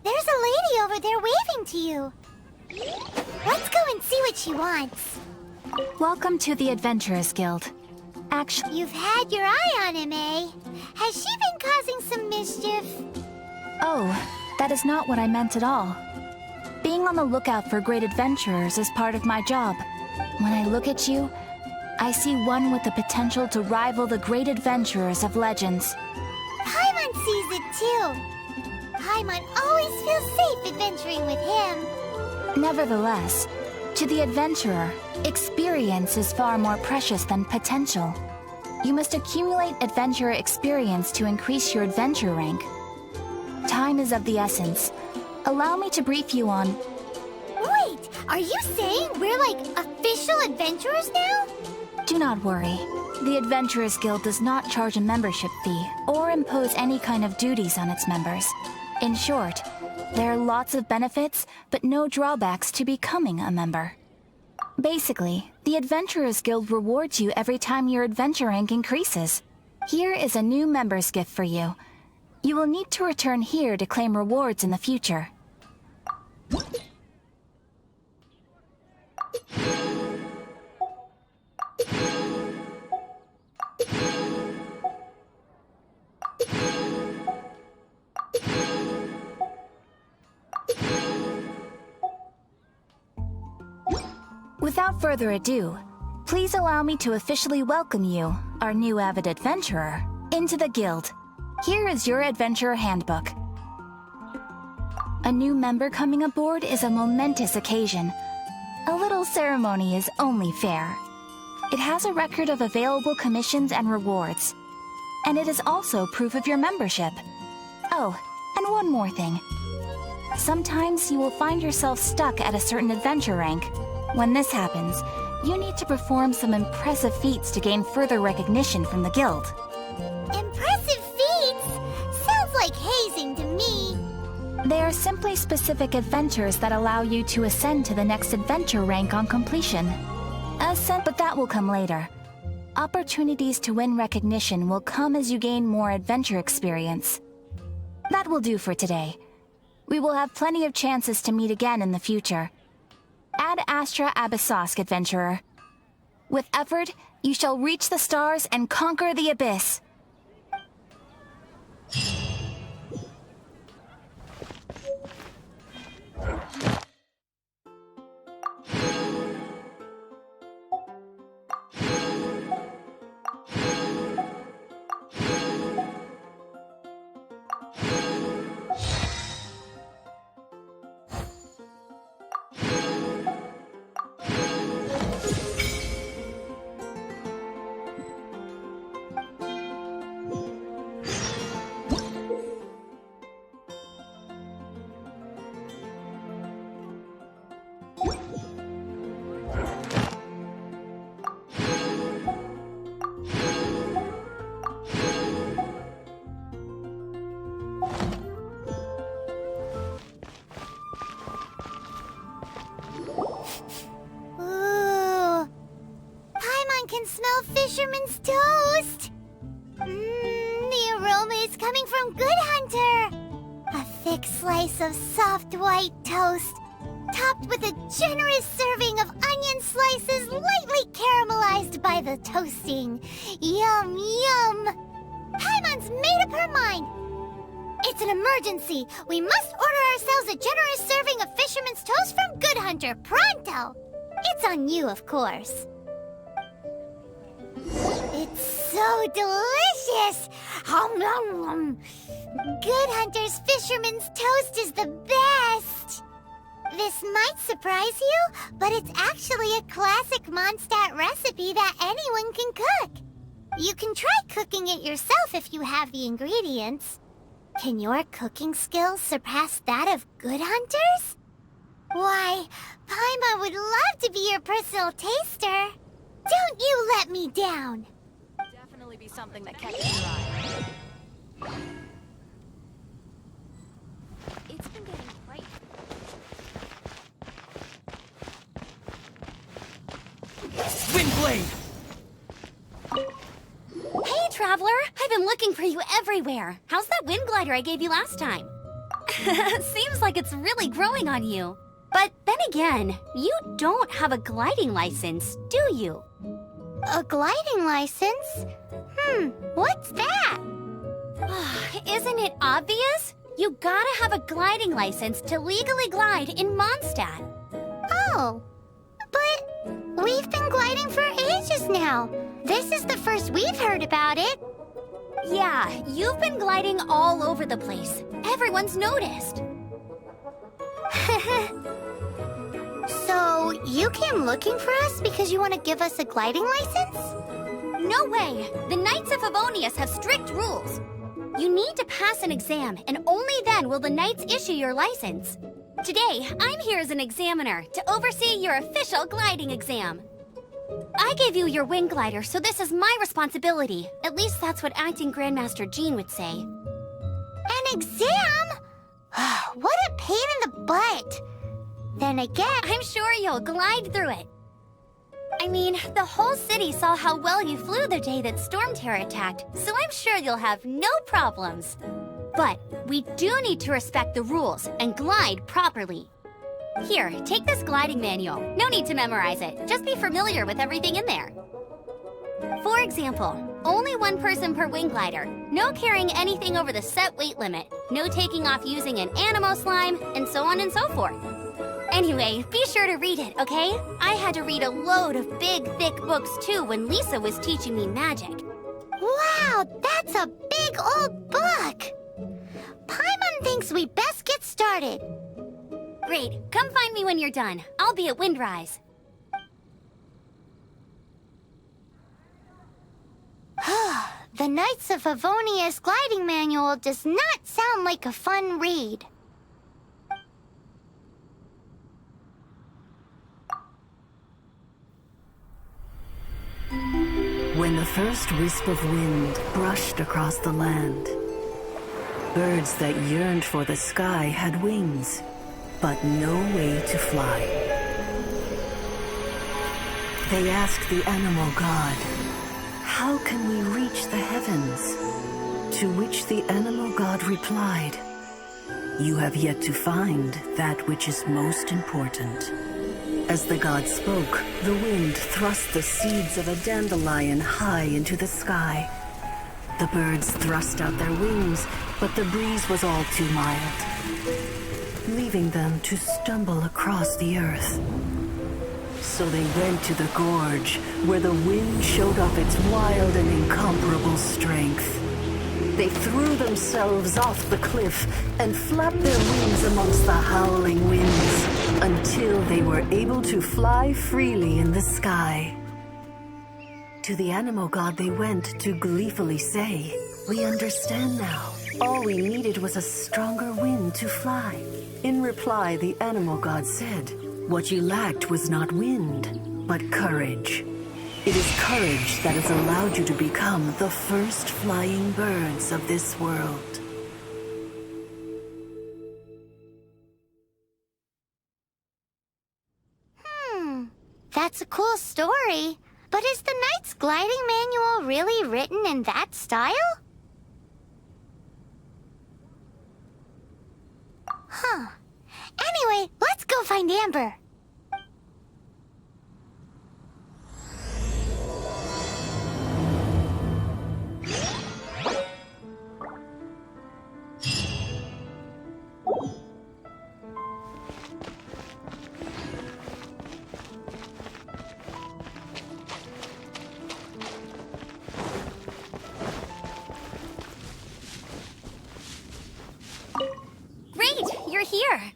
there's a lady over there waving to you. Let's go and see what she wants. Welcome to the Adventurers Guild. Actually, You've had your eye on him, eh? Has she been causing some mischief? oh, that is not what I meant at all. Being on the lookout for great adventurers is part of my job. When I look at you, I see one with the potential to rival the great adventurers of legends. Paimon sees it too. Paimon always feels safe adventuring with him. Nevertheless, to the adventurer, experience is far more precious than potential. You must accumulate adventurer experience to increase your adventure rank. Time is of the essence. Allow me to brief you on... Wait, are you saying we're like official adventurers now? Do not worry. The Adventurers Guild does not charge a membership fee or impose any kind of duties on its members. In short, there are lots of benefits, but no drawbacks to becoming a member. Basically, the Adventurers Guild rewards you every time your adventure rank increases. Here is a new member's gift for you. You will need to return here to claim rewards in the future. Without further ado, please allow me to officially welcome you, our new avid adventurer, into the guild. Here is your adventurer handbook. A new member coming aboard is a momentous occasion. A little ceremony is only fair. It has a record of available commissions and rewards. And it is also proof of your membership. Oh, and one more thing. Sometimes you will find yourself stuck at a certain adventure rank. When this happens, you need to perform some impressive feats to gain further recognition from the guild. Impressive feats? Sounds like hazing to me. They are simply specific adventures that allow you to ascend to the next adventure rank on completion. But that will come later. Opportunities to win recognition will come as you gain more adventure experience. That will do for today. We will have plenty of chances to meet again in the future. Ad Astra Abyssosk, adventurer. With effort, you shall reach the stars and conquer the abyss. Smell fisherman's toast! The aroma is coming from Good Hunter! A thick slice of soft white toast, topped with a generous serving of onion slices lightly caramelized by the toasting. Yum, yum! Paimon's made up her mind! It's an emergency! We must order ourselves a generous serving of fisherman's toast from Good Hunter, pronto! It's on you, of course. It's so delicious! Hum, hum, hum. Good Hunter's Fisherman's Toast is the best! This might surprise you, but it's actually a classic Mondstadt recipe that anyone can cook. You can try cooking it yourself if you have the ingredients. Can your cooking skills surpass that of Good Hunter's? Why, Paimon would love to be your personal taster. Don't you let me down! Definitely be something that catches your eye. It's been getting quite... Windblade! Hey, Traveler! I've been looking for you everywhere. How's that wind glider I gave you last time? Seems like it's really growing on you. But then again, you don't have a gliding license, do you? A gliding license? What's that? Isn't it obvious? You gotta have a gliding license to legally glide in Mondstadt. Oh, but we've been gliding for ages now. This is the first we've heard about it. Yeah, you've been gliding all over the place. Everyone's noticed. So, you came looking for us because you want to give us a gliding license? No way! The Knights of Favonius have strict rules. You need to pass an exam, and only then will the Knights issue your license. Today, I'm here as an examiner to oversee your official gliding exam. I gave you your wing glider, so this is my responsibility. At least that's what Acting Grandmaster Jean would say. An exam? What a pain in the butt. Then again, I'm sure you'll glide through it. I mean, the whole city saw how well you flew the day that Storm Terror attacked, so I'm sure you'll have no problems. But we do need to respect the rules and glide properly. Here, take this gliding manual. No need to memorize it. Just be familiar with everything in there. For example, only one person per wing glider, no carrying anything over the set weight limit, no taking off using an animo slime, and so on and so forth. Anyway, be sure to read it, okay? I had to read a load of big, thick books too when Lisa was teaching me magic. Wow, that's a big old book! Paimon thinks we best get started. Great, come find me when you're done. I'll be at Windrise. The Knights of Favonius gliding manual does not sound like a fun read. When the first wisp of wind brushed across the land, birds that yearned for the sky had wings, but no way to fly. They asked the animal god, "How can we reach the heavens?" To which the animal god replied, "You have yet to find that which is most important." As the god spoke, the wind thrust the seeds of a dandelion high into the sky. The birds thrust out their wings, but the breeze was all too mild, leaving them to stumble across the earth. So they went to the gorge, where the wind showed off its wild and incomparable strength. They threw themselves off the cliff and flapped their wings amongst the howling winds until they were able to fly freely in the sky. To the animal god they went to gleefully say, "We understand now. All we needed was a stronger wind to fly." In reply, the animal god said, "What you lacked was not wind, but courage. It is courage that has allowed you to become the first flying birds of this world." That's a cool story. But is the Knight's gliding manual really written in that style? Anyway, let's go find Amber. You're here.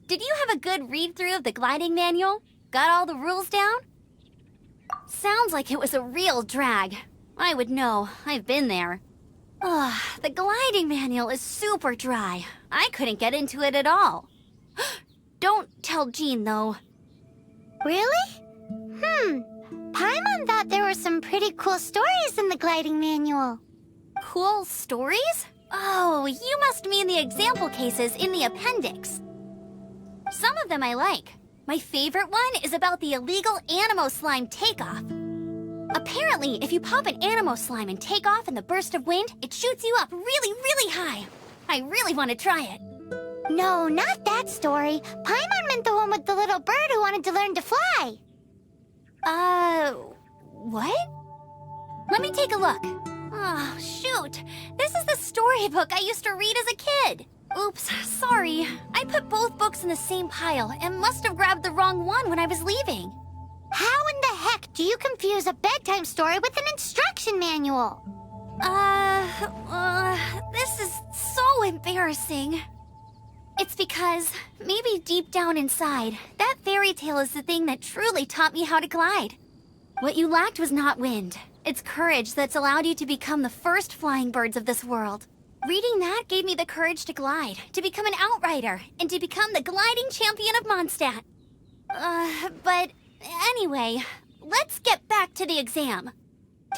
Did you have a good read-through of the gliding manual? Got all the rules down? Sounds like it was a real drag. I would know. I've been there. Ugh, the gliding manual is super dry. I couldn't get into it at all. Don't tell Jean, though. Really? Paimon thought there were some pretty cool stories in the gliding manual. Cool stories? Oh, you must mean the example cases in the appendix. Some of them I like. My favorite one is about the illegal Animo Slime takeoff. Apparently, if you pop an Animo Slime and take off in the burst of wind, it shoots you up really, really high. I really want to try it. No, not that story. Paimon meant the one with the little bird who wanted to learn to fly. What? Let me take a look. Oh, shoot. This is the storybook I used to read as a kid. Oops, sorry. I put both books in the same pile and must have grabbed the wrong one when I was leaving. How in the heck do you confuse a bedtime story with an instruction manual? This is so embarrassing. It's because, maybe deep down inside, that fairy tale is the thing that truly taught me how to glide. What you lacked was not wind. It's courage that's allowed you to become the first flying birds of this world. Reading that gave me the courage to glide, to become an outrider, and to become the gliding champion of Mondstadt. But anyway, let's get back to the exam.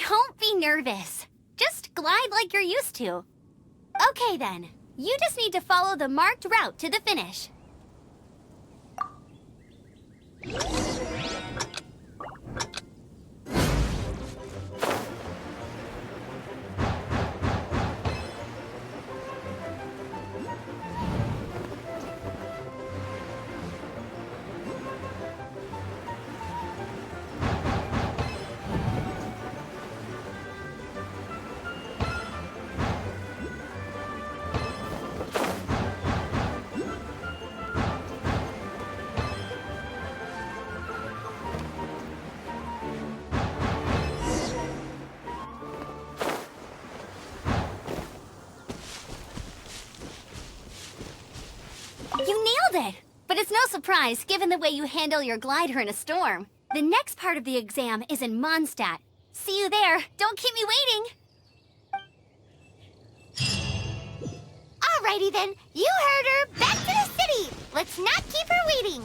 Don't be nervous. Just glide like you're used to. Okay then, you just need to follow the marked route to the finish. You nailed it! But it's no surprise, given the way you handle your glider in a storm. The next part of the exam is in Mondstadt. See you there. Don't keep me waiting. Alrighty then, you heard her. Back to the city. Let's not keep her waiting.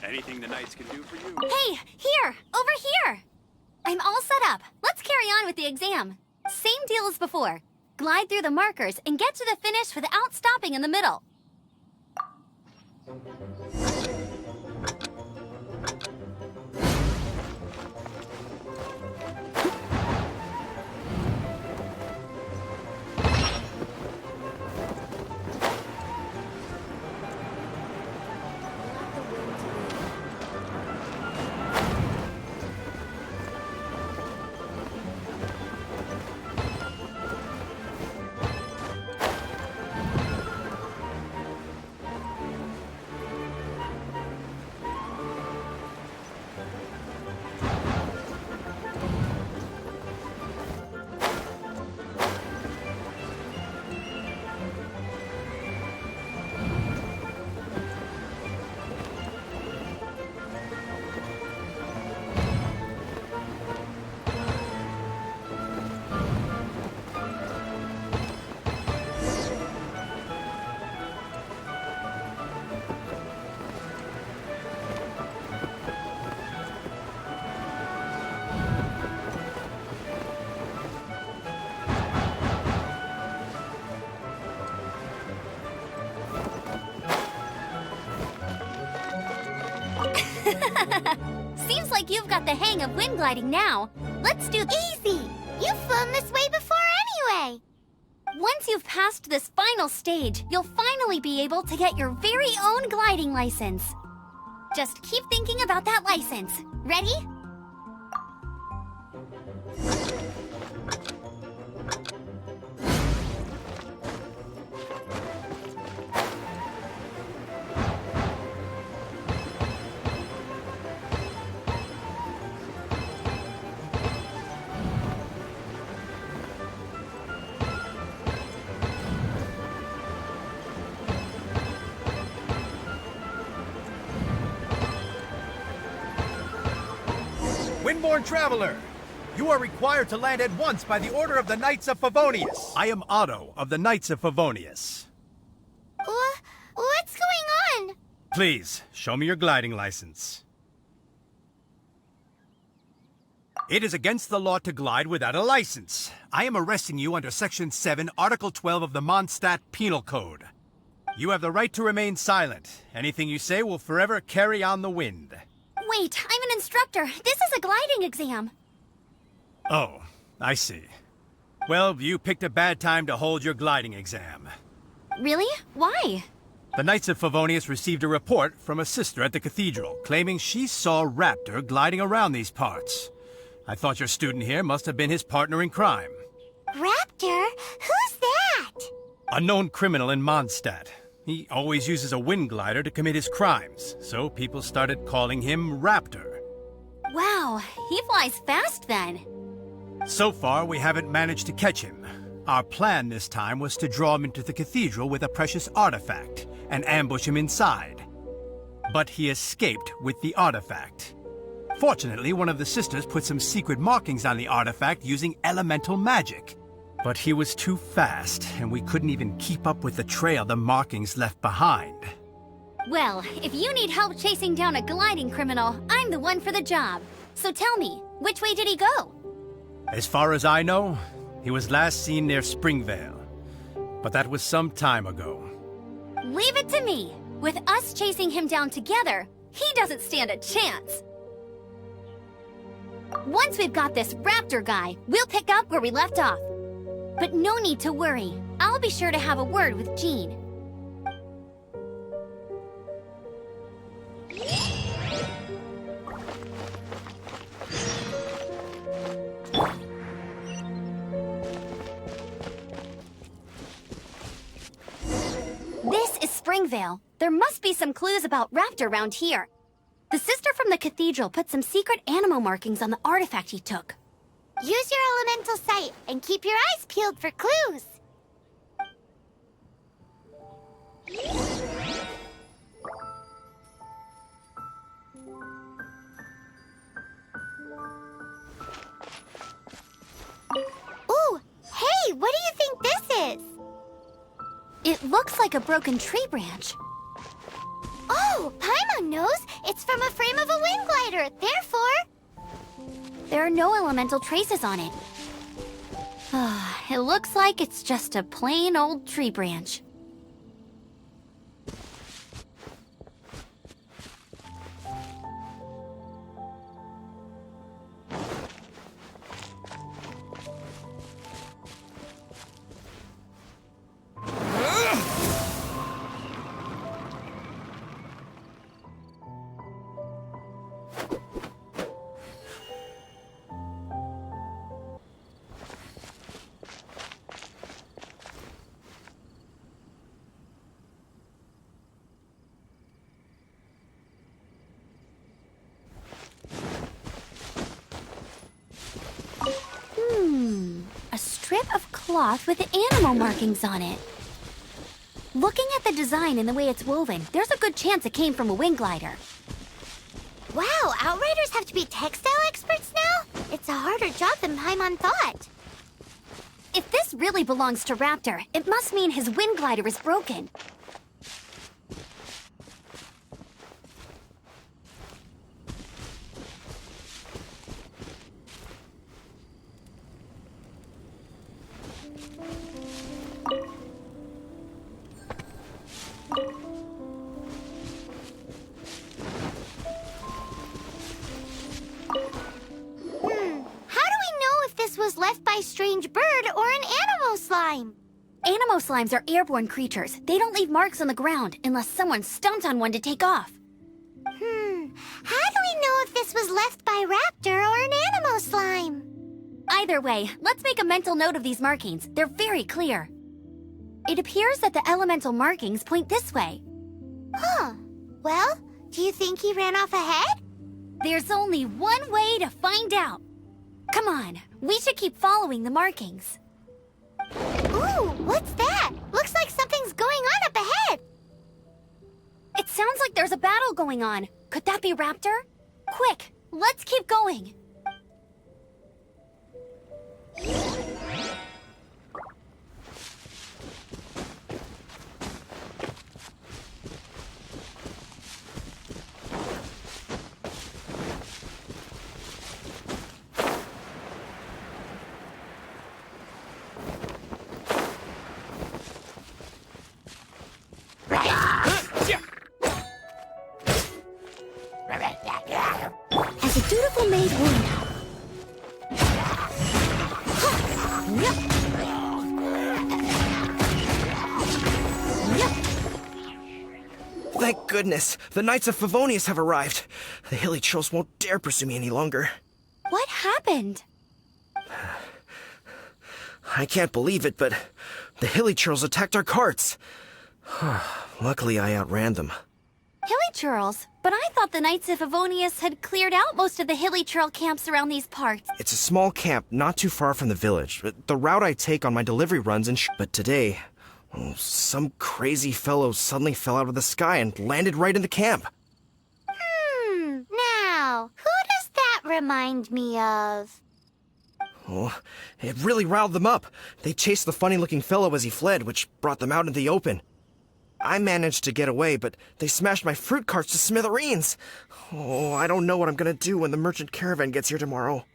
Anything the knights can do for you? Hey, here! Over here! I'm all set up. Let's carry on with the exam. Same deal as before. Glide through the markers and get to the finish without stopping in the middle. Seems like you've got the hang of wind gliding now. Let's do Easy. You've flown this way before anyway. Once you've passed this final stage, you'll finally be able to get your very own gliding license. Just keep thinking about that license. Ready? Windborne traveler, you are required to land at once by the order of the Knights of Favonius. I am Otto of the Knights of Favonius. What's going on? Please, show me your gliding license. It is against the law to glide without a license. I am arresting you under Section 7, Article 12 of the Mondstadt Penal Code. You have the right to remain silent. Anything you say will forever carry on the wind. Wait, I'm an instructor. This is a gliding exam. Oh, I see. Well, you picked a bad time to hold your gliding exam. Really? Why? The Knights of Favonius received a report from a sister at the cathedral claiming she saw Raptor gliding around these parts. I thought your student here must have been his partner in crime. Raptor? Who's that? A known criminal in Mondstadt. He always uses a wind glider to commit his crimes, so people started calling him Raptor. Wow, he flies fast then. So far, we haven't managed to catch him. Our plan this time was to draw him into the cathedral with a precious artifact and ambush him inside. But he escaped with the artifact. Fortunately, one of the sisters put some secret markings on the artifact using elemental magic. But he was too fast, and we couldn't even keep up with the trail the markings left behind. Well, if you need help chasing down a gliding criminal, I'm the one for the job. So tell me, which way did he go? As far as I know, he was last seen near Springvale. But that was some time ago. Leave it to me. With us chasing him down together, he doesn't stand a chance. Once we've got this Raptor guy, we'll pick up where we left off. But no need to worry. I'll be sure to have a word with Jean. This is Springvale. There must be some clues about Raptor around here. The sister from the cathedral put some secret animal markings on the artifact he took. Use your elemental sight and keep your eyes peeled for clues. Ooh, hey, what do you think this is? It looks like a broken tree branch. Oh, Paimon knows. It's from a frame of a wind glider. Therefore, There are no elemental traces on it. It looks like it's just a plain old tree branch. A strip of cloth with animal markings on it. Looking at the design and the way it's woven, there's a good chance it came from a wind glider. wow, Outriders have to be textile experts now? It's a harder job than Paimon thought. If this really belongs to Raptor, it must mean his wind glider is broken. How do we know if this was left by strange bird or an animal slime? Animal slimes are airborne creatures. They don't leave marks on the ground unless someone stomped on one to take off. How do we know if this was left by Raptor or an animal slime? Either way, let's make a mental note of these markings. They're very clear. It appears that the elemental markings point this way. Huh. Well, do you think he ran off ahead? There's only one way to find out. Come on, we should keep following the markings. Ooh, what's that? Looks like something's going on up ahead. It sounds like there's a battle going on. Could that be Raptor? Quick, let's keep going. As a dutiful maid would, Thank goodness. The Knights of Favonius have arrived. The hilly trolls won't dare pursue me any longer. What happened? I can't believe it, but the hilly trolls attacked our carts. Luckily, I outran them. Hilly churls? But I thought the Knights of Favonius had cleared out most of the hilly churl camps around these parts. It's a small camp not too far from the village. The route I take on my delivery runs but today, some crazy fellow suddenly fell out of the sky and landed right in the camp. Now, who does that remind me of? Oh, it really riled them up. They chased the funny-looking fellow as he fled, which brought them out into the open. I managed to get away, but they smashed my fruit carts to smithereens. Oh, I don't know what I'm gonna do when the merchant caravan gets here tomorrow.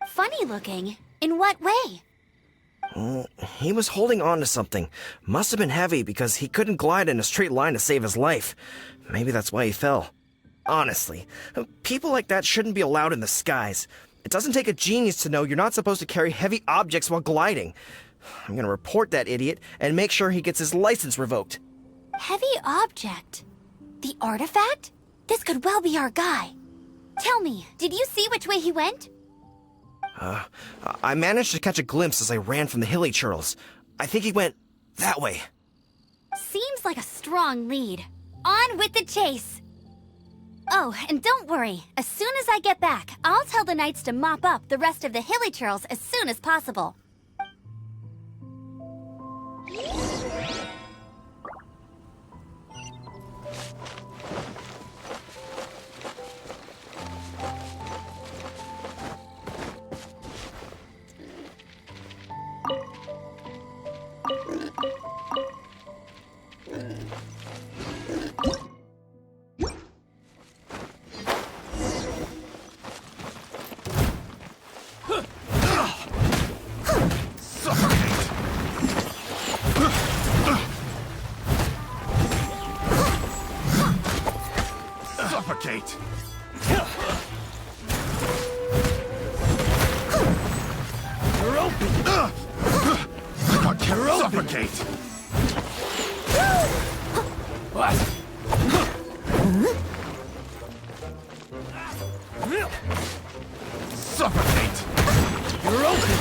Funny looking? In what way? He was holding on to something. Must have been heavy because he couldn't glide in a straight line to save his life. Maybe that's why he fell. Honestly, people like that shouldn't be allowed in the skies. It doesn't take a genius to know you're not supposed to carry heavy objects while gliding. I'm gonna report that idiot and make sure he gets his license revoked. Heavy object? The artifact? This could well be our guy. Tell me, did you see which way he went? I managed to catch a glimpse as I ran from the hilly churls. I think he went that way. Seems like a strong lead. On with the chase! Oh, and don't worry. As soon as I get back, I'll tell the knights to mop up the rest of the hilly churls as soon as possible. Suffocate! You're open! You're Suffocate! What? Suffocate! You're open!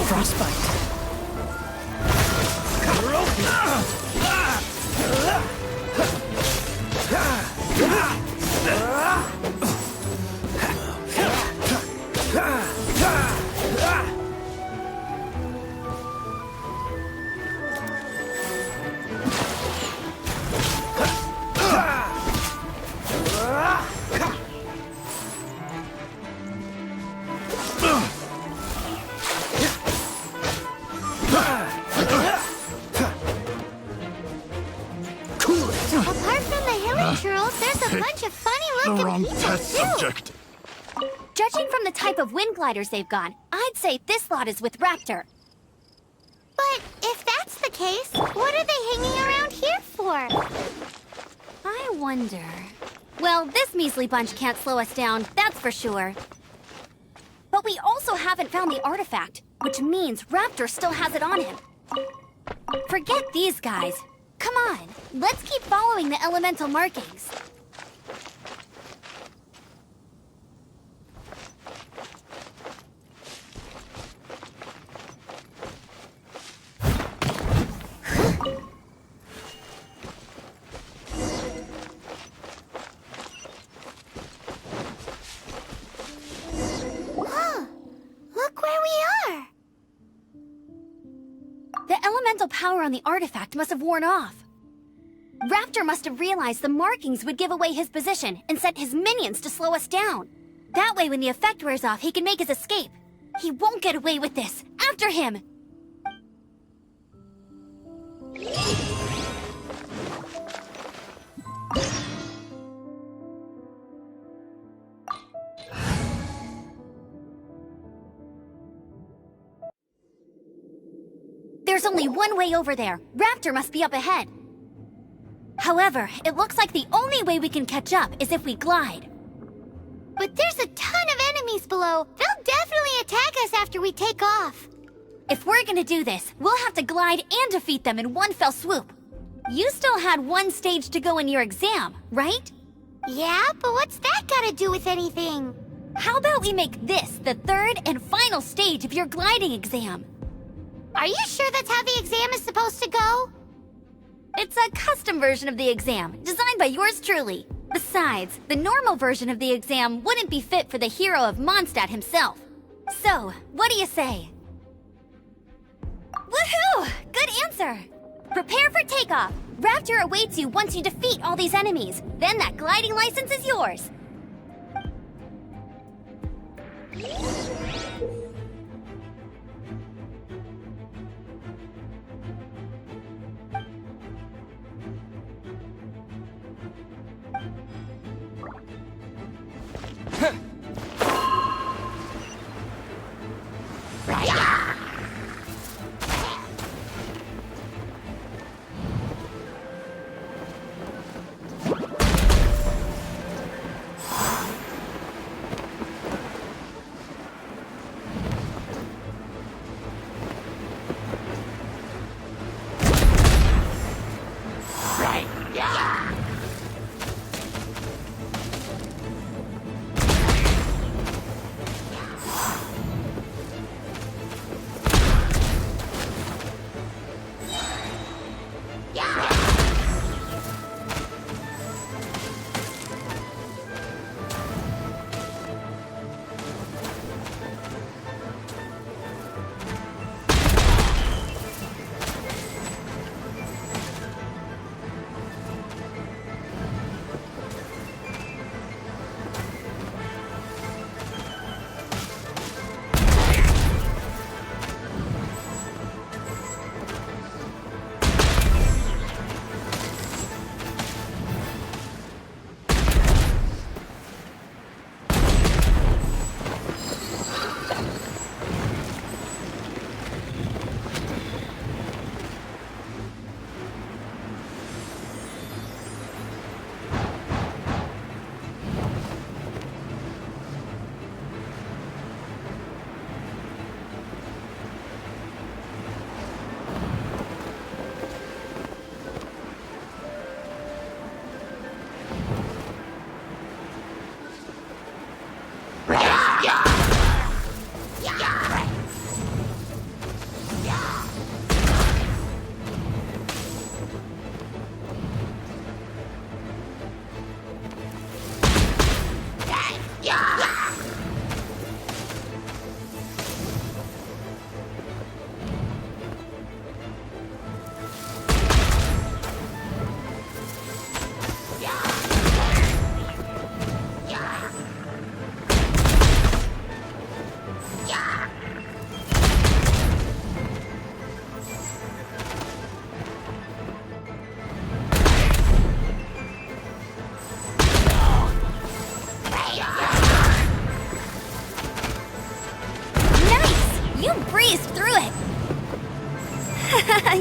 Frostbite. You're open. Apart from the hilly churls, there's a bunch of The funny-looking wrong people, test too. subject. Judging from the type of wind gliders they've got, I'd say this lot is with Raptor. But if that's the case, what are they hanging around here for? I wonder... Well, this measly bunch can't slow us down, that's for sure. But we also haven't found the artifact, which means Raptor still has it on him. Forget these guys. Come on, let's keep following the elemental markings. Look where we are. The elemental power on the artifact must have worn off. Raptor must have realized the markings would give away his position and sent his minions to slow us down. That way, when the effect wears off, he can make his escape. He won't get away with this. After him! There's only one way over there. Raptor must be up ahead. However, it looks like the only way we can catch up is if we glide. But there's a ton of enemies enemies below. They'll definitely attack us after we take off. If we're gonna do this, we'll have to glide and defeat them in one fell swoop. You still had one stage to go in your exam, right? Yeah, but what's that gotta do with anything? How about we make this the third and final stage of your gliding exam? Are you sure that's how the exam is supposed to go? It's a custom version of the exam, designed by yours truly. Besides, the normal version of the exam wouldn't be fit for the hero of Mondstadt himself. So, what do you say? Woohoo! Good answer! Prepare for takeoff. Raptor awaits you once you defeat all these enemies. Then that gliding license is yours.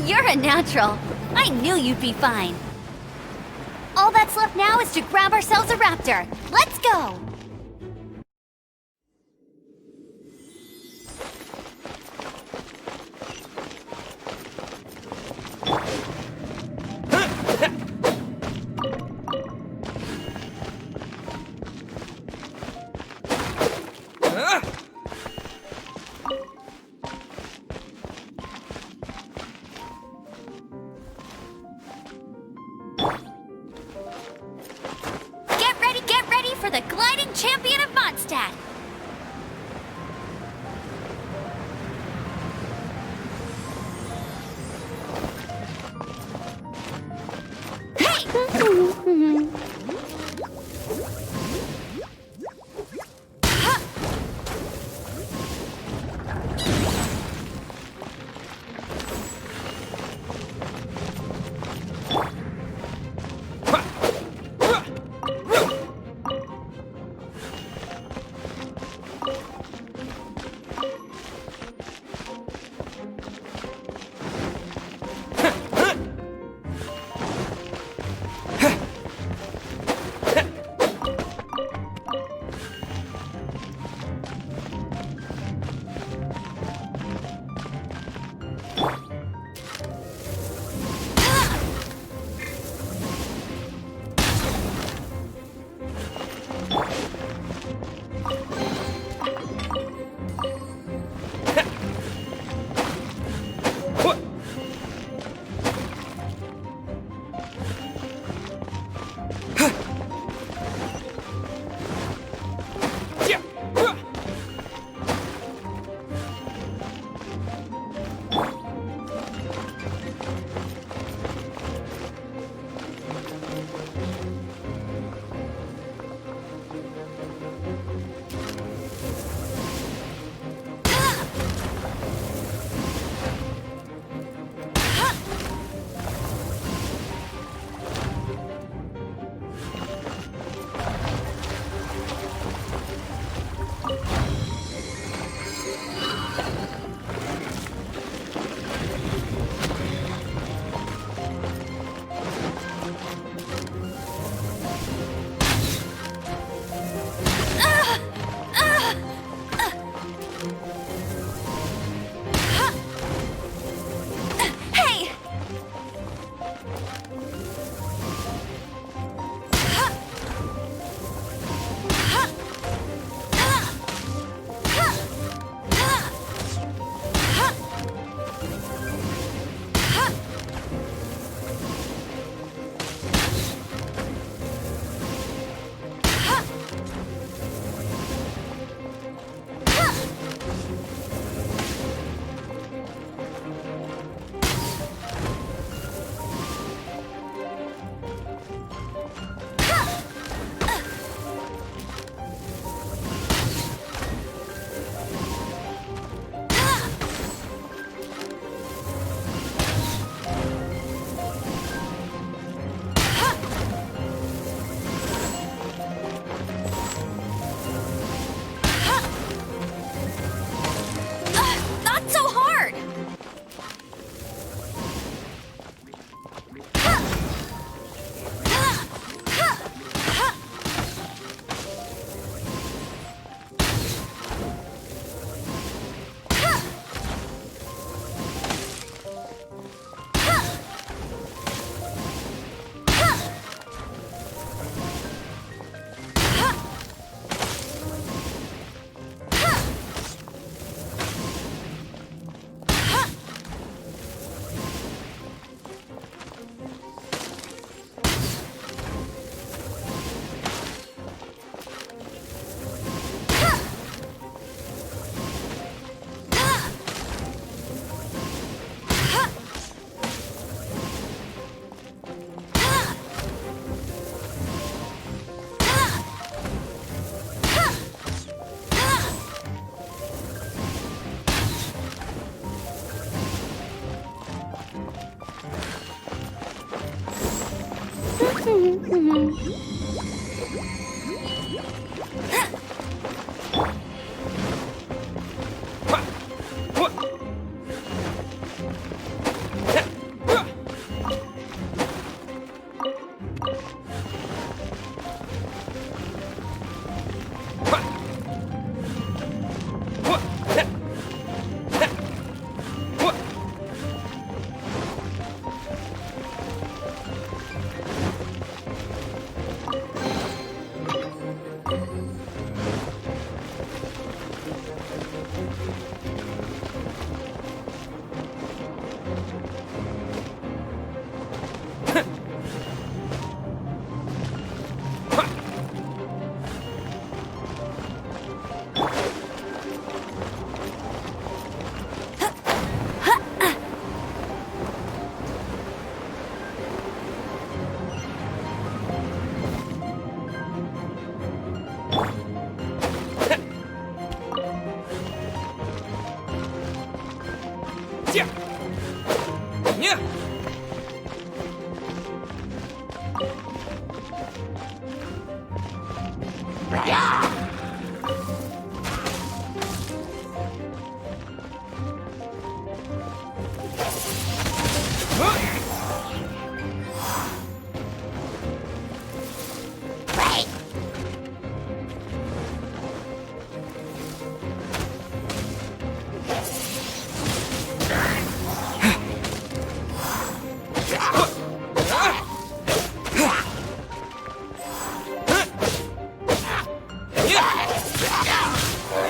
You're a natural. I knew you'd be fine. All that's left now is to grab ourselves a raptor. Let's go! Get ready for the gliding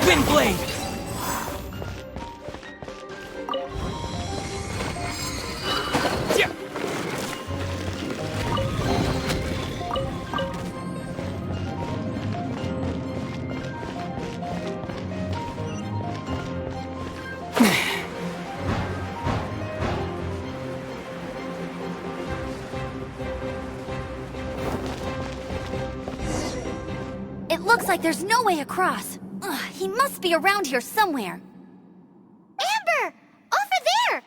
Wind blade! It looks like there's no way across. Ugh, he must be around here somewhere. Amber! Over there!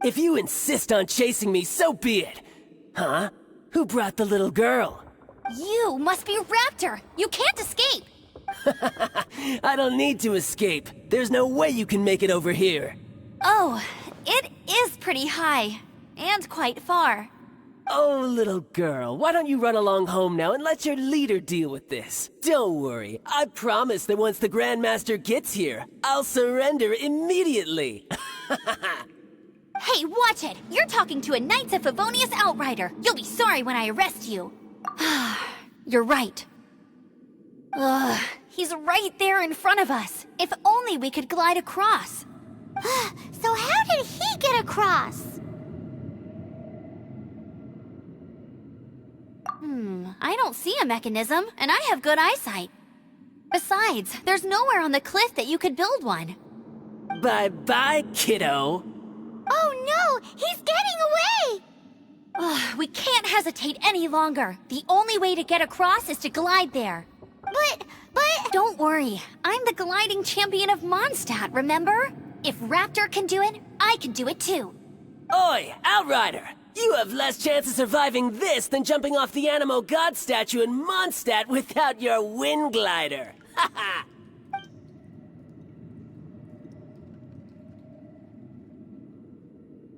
If you insist on chasing me, so be it. Huh? Who brought the little girl? You must be Raptor. You can't escape. I don't need to escape. There's no way you can make it over here. Oh, it is pretty high. And quite far. Oh, little girl, why don't you run along home now and let your leader deal with this? Don't worry, I promise that once the Grandmaster gets here, I'll surrender immediately. Hey, watch it! You're talking to a Knights of Favonius outrider. You'll be sorry when I arrest you. You're right. Ugh, he's right there in front of us. If only we could glide across. So how did he get across? I don't see a mechanism, and I have good eyesight. Besides, there's nowhere on the cliff that you could build one. Bye-bye, kiddo. Oh no! He's getting away! Ugh, we can't hesitate any longer. The only way to get across is to glide there. But... Don't worry. I'm the gliding champion of Mondstadt, remember? If Raptor can do it, I can do it too. Oi, Outrider! You have less chance of surviving this than jumping off the Animo God statue in Mondstadt without your wind glider. Ha ha!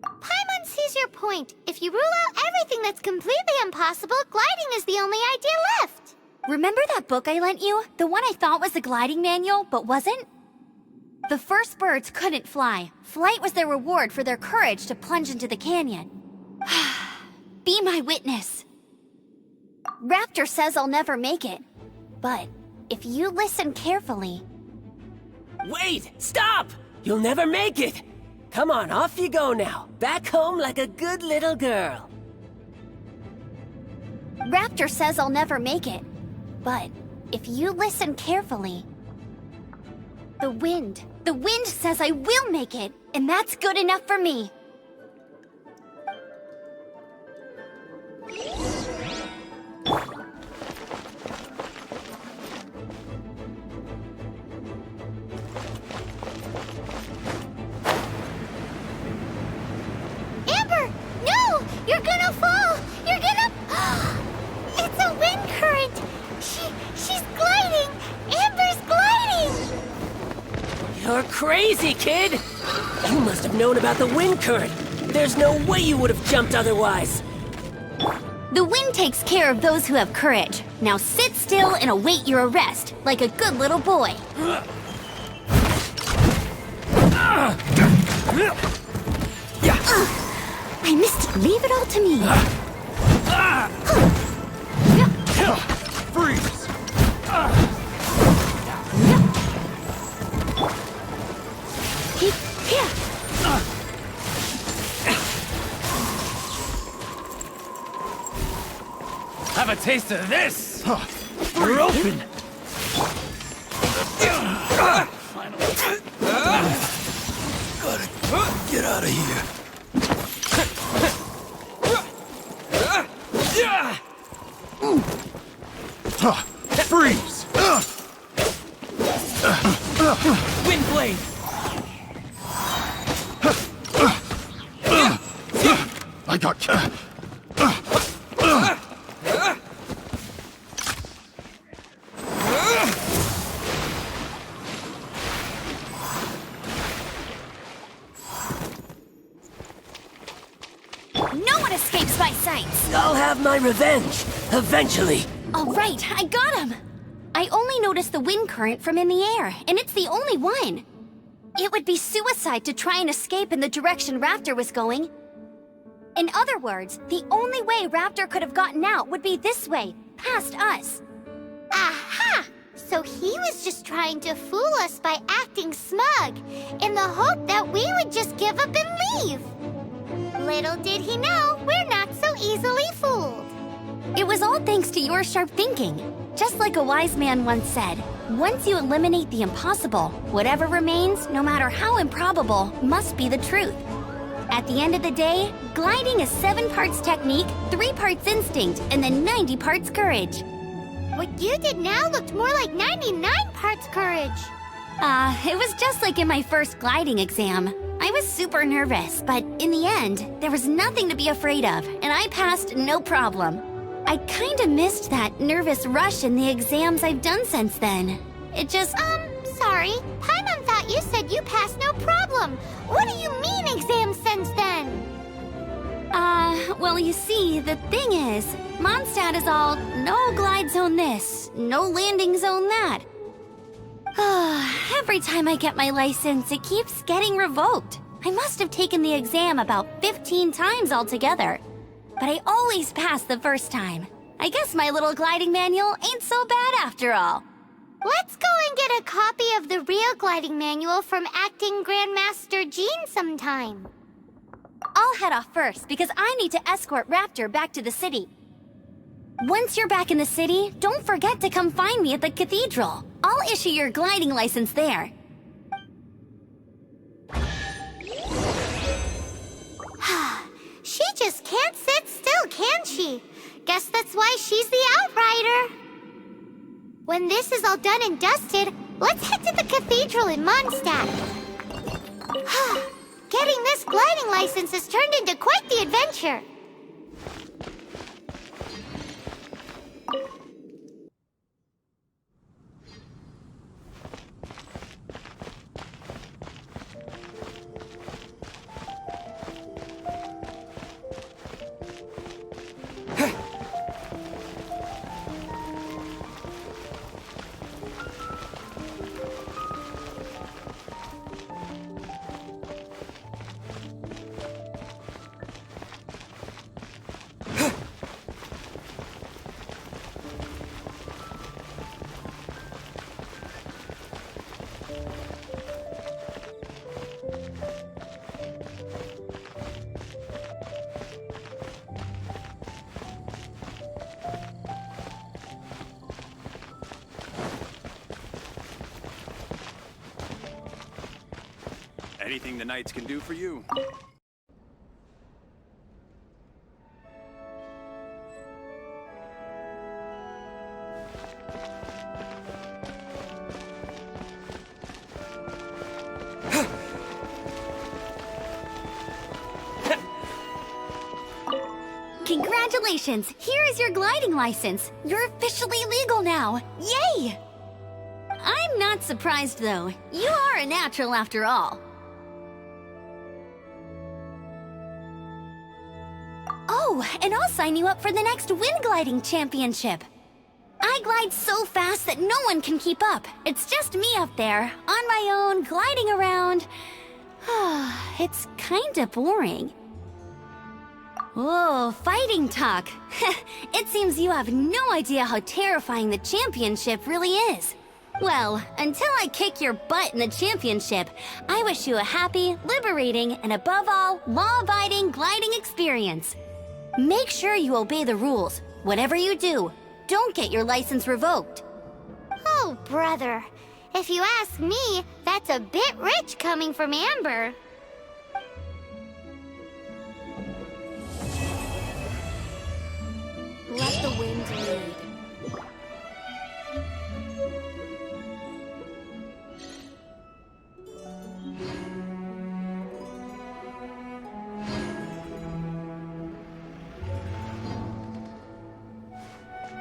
Paimon sees your point. If you rule out everything that's completely impossible, gliding is the only idea left. Remember that book I lent you? The one I thought was the gliding manual, but wasn't? The first birds couldn't fly. Flight was their reward for their courage to plunge into the canyon. Be my witness. Raptor says I'll never make it. But if you listen carefully... Wait! Stop! You'll never make it! Come on, off you go now. Back home like a good little girl. Raptor says I'll never make it. But if you listen carefully... The wind says I will make it, and that's good enough for me. Amber! No! You're gonna fall! You're gonna... It's a wind current! She's gliding! Amber's gliding! You're crazy, kid! You must have known about the wind current. There's no way you would have jumped otherwise. The wind takes care of those who have courage. Now sit still and await your arrest, like a good little boy. I missed it. Leave it all to me. Freeze! Have a taste of this! We're open! Gotta get out of here. Freeze! Wind blade! I got my revenge, eventually. All right, I got him! I only noticed the wind current from in the air, and it's the only one. It would be suicide to try and escape in the direction Raptor was going. In other words, the only way Raptor could have gotten out would be this way, past us. Aha! So he was just trying to fool us by acting smug, in the hope that we would just give up and leave. Little did he know, we're not so easily fooled. It was all thanks to your sharp thinking. Just like a wise man once said, once you eliminate the impossible, whatever remains, no matter how improbable, must be the truth. At the end of the day, gliding is 7 parts technique, 3 parts instinct, and then 90 parts courage. What you did now looked more like 99 parts courage. It was just like in my first gliding exam. I was super nervous, but in the end, there was nothing to be afraid of, and I passed no problem. I kinda missed that nervous rush in the exams I've done since then. It just... Sorry. Paimon thought you said you passed no problem. What do you mean exams since then? Well, you see, the thing is, Mondstadt is all, no glide zone this, no landing zone that. Every time I get my license, it keeps getting revoked. I must have taken the exam about 15 times altogether. But I always pass the first time. I guess my little gliding manual ain't so bad after all. Let's go and get a copy of the real gliding manual from Acting Grandmaster Jean sometime. I'll head off first because I need to escort Raptor back to the city. Once you're back in the city, don't forget to come find me at the cathedral. I'll issue your gliding license there. She just can't sit still, can she? Guess that's why she's the Outrider. When this is all done and dusted, let's head to the cathedral in Mondstadt. Getting this gliding license has turned into quite the adventure. Anything the Knights can do for you? Congratulations! Here is your gliding license. You're officially legal now. Yay! I'm not surprised, though. You are a natural after all. Oh, and I'll sign you up for the next wind gliding championship. I glide so fast that no one can keep up. It's just me up there, on my own, gliding around. It's kinda boring. Oh, fighting talk. It seems you have no idea how terrifying the championship really is. Well, until I kick your butt in the championship, I wish you a happy, liberating, and above all, law-abiding gliding experience. Make sure you obey the rules. Whatever you do, don't get your license revoked. Oh, brother. If you ask me, that's a bit rich coming from Amber. Let the wind